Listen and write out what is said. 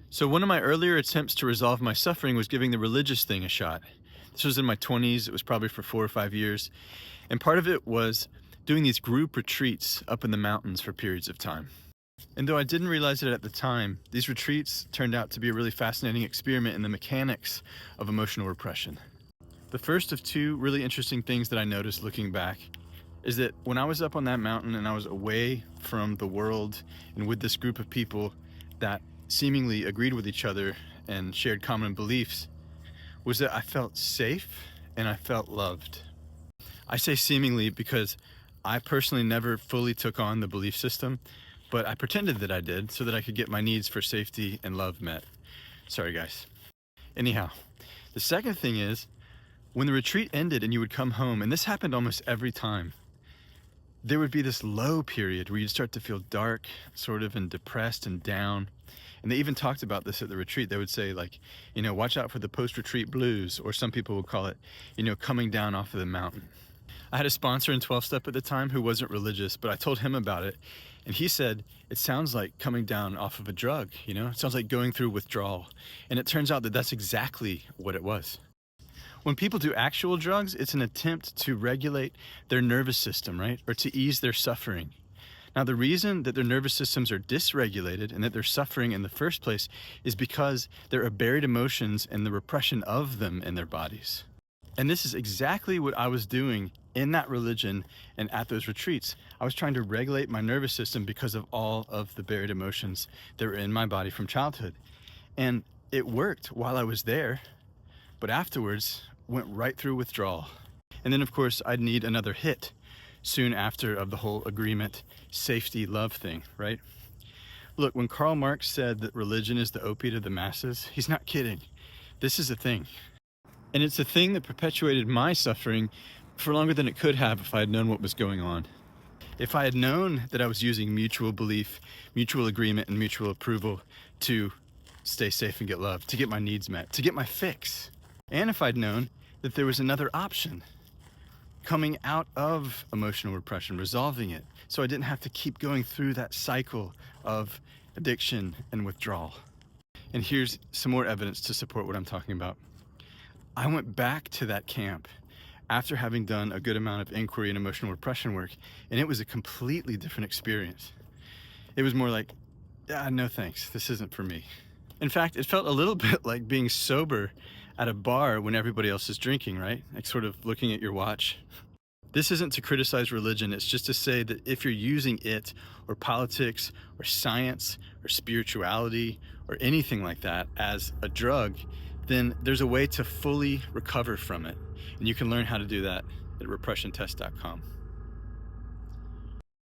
So one of my earlier attempts to resolve my suffering was giving the religious thing a shot. This was in my 20s. It was probably for 4 or 5 years. And part of it was doing these group retreats up in the mountains for periods of time. And though I didn't realize it at the time, these retreats turned out to be a really fascinating experiment in the mechanics of emotional repression. The first of two really interesting things that I noticed looking back is that when I was up on that mountain and I was away from the world and with this group of people that seemingly agreed with each other and shared common beliefs, was that I felt safe and I felt loved. I say seemingly because I personally never fully took on the belief system, but I pretended that I did so that I could get my needs for safety and love met. Sorry guys. Anyhow, the second thing is when the retreat ended and you would come home, and this happened almost every time, there would be this low period where you'd start to feel dark, sort of, and depressed and down. And they even talked about this at the retreat. They would say, like, watch out for the post-retreat blues, or some people would call it, coming down off of the mountain. I had a sponsor in 12-step at the time who wasn't religious, but I told him about it. And he said, it sounds like coming down off of a drug, it sounds like going through withdrawal. And it turns out that that's exactly what it was. When people do actual drugs, it's an attempt to regulate their nervous system, right? Or to ease their suffering. Now, the reason that their nervous systems are dysregulated and that they're suffering in the first place is because there are buried emotions and the repression of them in their bodies. And this is exactly what I was doing in that religion and at those retreats. I was trying to regulate my nervous system because of all of the buried emotions that were in my body from childhood. And it worked while I was there, but afterwards went right through withdrawal. And then of course I'd need another hit soon after of the whole agreement, safety, love thing, right? Look, when Karl Marx said that religion is the opiate of the masses, he's not kidding. This is a thing. And it's a thing that perpetuated my suffering for longer than it could have if I had known what was going on. If I had known that I was using mutual belief, mutual agreement, and mutual approval to stay safe and get love, to get my needs met, to get my fix. And if I'd known that there was another option, coming out of emotional repression, resolving it, so I didn't have to keep going through that cycle of addiction and withdrawal. And here's some more evidence to support what I'm talking about. I went back to that camp after having done a good amount of inquiry and emotional repression work, and it was a completely different experience. It was more like, no thanks, this isn't for me. In fact, it felt a little bit like being sober at a bar when everybody else is drinking, right? Like sort of looking at your watch. This isn't to criticize religion, it's just to say that if you're using it, or politics, or science, or spirituality, or anything like that as a drug, then there's a way to fully recover from it. And you can learn how to do that at repressiontest.com.